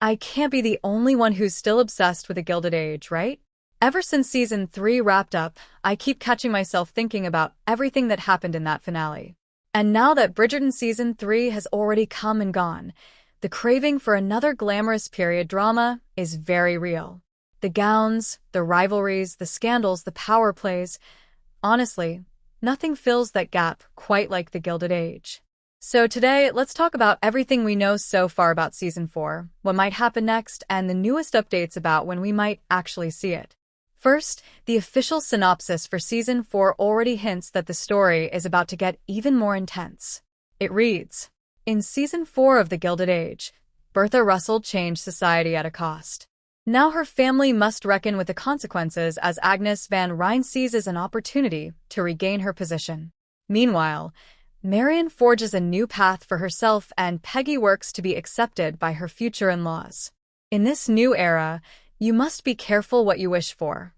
I can't be the only one who's still obsessed with the Gilded Age, right? Ever since season 3 wrapped up, I keep catching myself thinking about everything that happened in that finale. And now that Bridgerton season 3 has already come and gone, the craving for another glamorous period drama is very real. The gowns, the rivalries, the scandals, the power plays. Honestly, nothing fills that gap quite like the Gilded Age. So today, let's talk about everything we know so far about season 4, what might happen next, and the newest updates about when we might actually see it. First, the official synopsis for season 4 already hints that the story is about to get even more intense. It reads, in season 4 of the Gilded Age, Bertha Russell changed society at a cost. Now her family must reckon with the consequences as Agnes van Rhijn seizes an opportunity to regain her position. Meanwhile, Marian forges a new path for herself and Peggy works to be accepted by her future in-laws. In this new era, you must be careful what you wish for.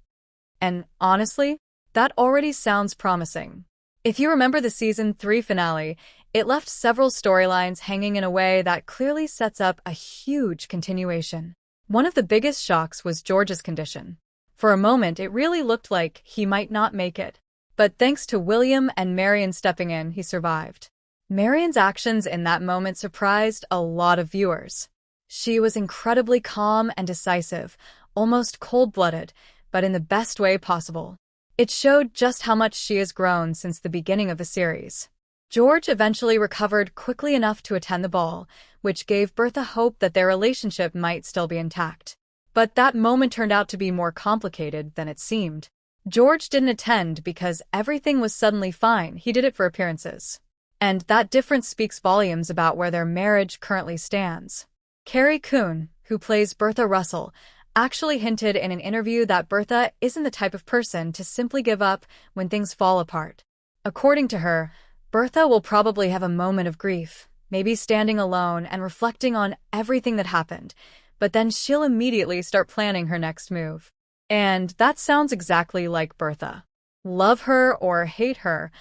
And honestly, that already sounds promising. If you remember the season 3 finale, it left several storylines hanging in a way that clearly sets up a huge continuation. One of the biggest shocks was George's condition. For a moment, it really looked like he might not make it. But thanks to William and Marian stepping in, he survived. Marian's actions in that moment surprised a lot of viewers. She was incredibly calm and decisive, almost cold-blooded, but in the best way possible. It showed just how much she has grown since the beginning of the series. George eventually recovered quickly enough to attend the ball, which gave Bertha hope that their relationship might still be intact. But that moment turned out to be more complicated than it seemed. George didn't attend because everything was suddenly fine. He did it for appearances. And that difference speaks volumes about where their marriage currently stands. Carrie Coon, who plays Bertha Russell, actually hinted in an interview that Bertha isn't the type of person to simply give up when things fall apart. According to her, Bertha will probably have a moment of grief, maybe standing alone and reflecting on everything that happened, but then she'll immediately start planning her next move. And that sounds exactly like Bertha. Love her or hate her,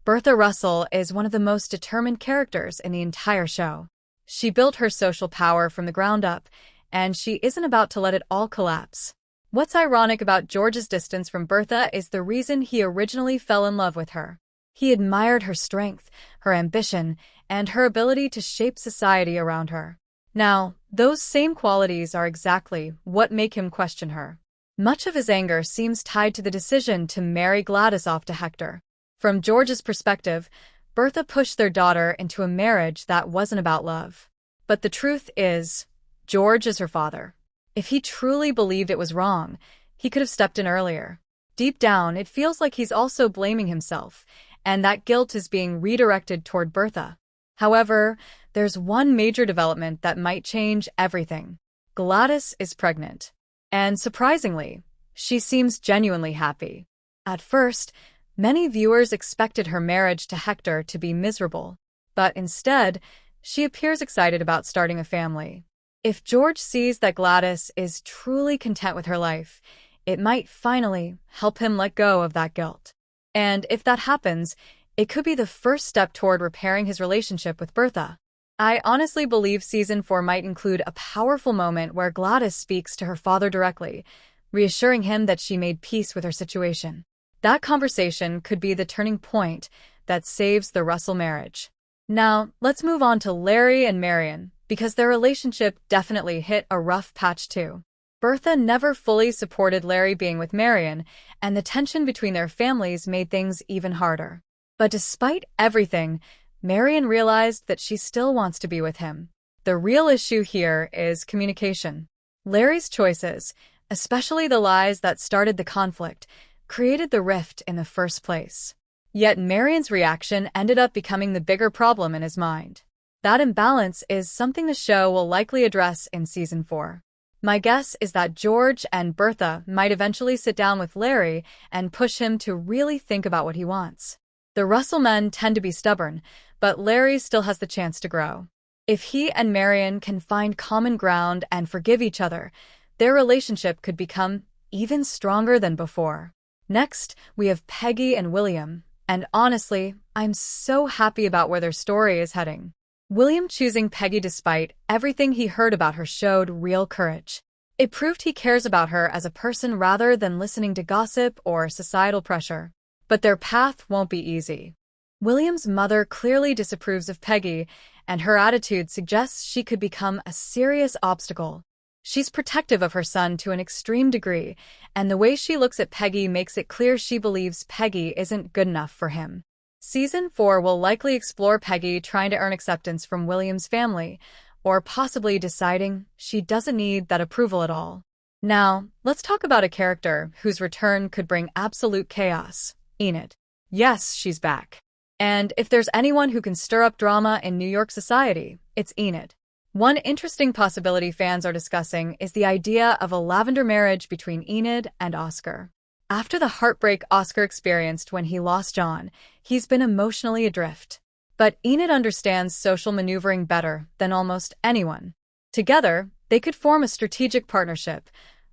Bertha Russell is one of the most determined characters in the entire show. She built her social power from the ground up, and she isn't about to let it all collapse. What's ironic about George's distance from Bertha is the reason he originally fell in love with her. He admired her strength, her ambition, and her ability to shape society around her. Now, those same qualities are exactly what make him question her. Much of his anger seems tied to the decision to marry Gladys off to Hector. From George's perspective, Bertha pushed their daughter into a marriage that wasn't about love. But the truth is, George is her father. If he truly believed it was wrong, he could have stepped in earlier. Deep down, it feels like he's also blaming himself, and that guilt is being redirected toward Bertha. However, there's one major development that might change everything. Gladys is pregnant. And surprisingly, she seems genuinely happy. At first, many viewers expected her marriage to Hector to be miserable, but instead, she appears excited about starting a family. If George sees that Gladys is truly content with her life, it might finally help him let go of that guilt. And if that happens, it could be the first step toward repairing his relationship with Bertha. I honestly believe season 4 might include a powerful moment where Gladys speaks to her father directly, reassuring him that she made peace with her situation. That conversation could be the turning point that saves the Russell marriage. Now, let's move on to Larry and Marian, because their relationship definitely hit a rough patch too. Bertha never fully supported Larry being with Marian, and the tension between their families made things even harder. But despite everything, Marian realized that she still wants to be with him. The real issue here is communication. Larry's choices, especially the lies that started the conflict, created the rift in the first place. Yet Marian's reaction ended up becoming the bigger problem in his mind. That imbalance is something the show will likely address in season 4. My guess is that George and Bertha might eventually sit down with Larry and push him to really think about what he wants. The Russell men tend to be stubborn, but Larry still has the chance to grow. If he and Marian can find common ground and forgive each other, their relationship could become even stronger than before. Next, we have Peggy and William, and honestly, I'm so happy about where their story is heading. William choosing Peggy despite everything he heard about her showed real courage. It proved he cares about her as a person rather than listening to gossip or societal pressure. But their path won't be easy. William's mother clearly disapproves of Peggy, and her attitude suggests she could become a serious obstacle. She's protective of her son to an extreme degree, and the way she looks at Peggy makes it clear she believes Peggy isn't good enough for him. Season 4 will likely explore Peggy trying to earn acceptance from William's family, or possibly deciding she doesn't need that approval at all. Now, let's talk about a character whose return could bring absolute chaos: Enid. Yes, she's back. And if there's anyone who can stir up drama in New York society, it's Enid. One interesting possibility fans are discussing is the idea of a lavender marriage between Enid and Oscar. After the heartbreak Oscar experienced when he lost John, he's been emotionally adrift. But Enid understands social maneuvering better than almost anyone. Together, they could form a strategic partnership,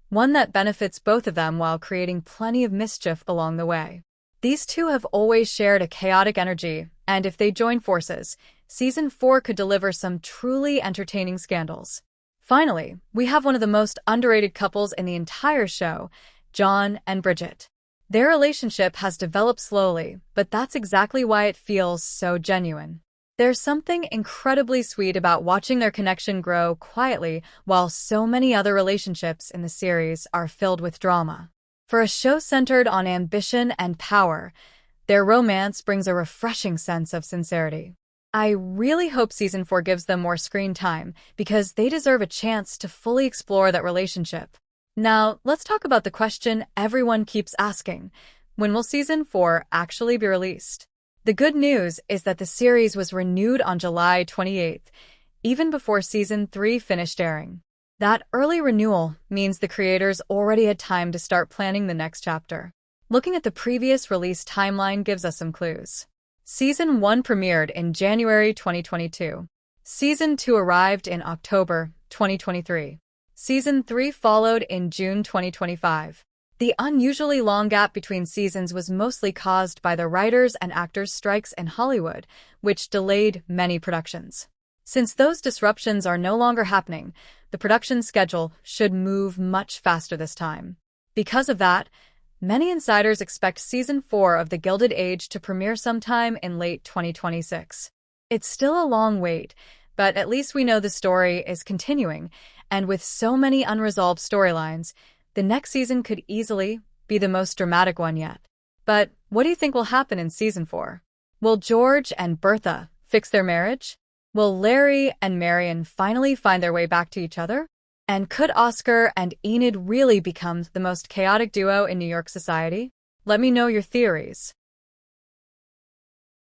one that benefits both of them while creating plenty of mischief along the way. These two have always shared a chaotic energy, and if they join forces, Season 4 could deliver some truly entertaining scandals. Finally, we have one of the most underrated couples in the entire show, John and Bridget. Their relationship has developed slowly, but that's exactly why it feels so genuine. There's something incredibly sweet about watching their connection grow quietly while so many other relationships in the series are filled with drama. For a show centered on ambition and power, their romance brings a refreshing sense of sincerity. I really hope Season 4 gives them more screen time because they deserve a chance to fully explore that relationship. Now, let's talk about the question everyone keeps asking: when will Season 4 actually be released? The good news is that the series was renewed on July 28th, even before Season 3 finished airing. That early renewal means the creators already had time to start planning the next chapter. Looking at the previous release timeline gives us some clues. Season 1 premiered in January 2022. Season 2 arrived in October 2023. Season 3 followed in June 2025. The unusually long gap between seasons was mostly caused by the writers' and actors' strikes in Hollywood, which delayed many productions. Since those disruptions are no longer happening, the production schedule should move much faster this time. Because of that, many insiders expect Season 4 of The Gilded Age to premiere sometime in late 2026. It's still a long wait, but at least we know the story is continuing, and with so many unresolved storylines, the next season could easily be the most dramatic one yet. But what do you think will happen in Season 4? Will George and Bertha fix their marriage? Will Larry and Marian finally find their way back to each other? And could Oscar and Enid really become the most chaotic duo in New York society? Let me know your theories.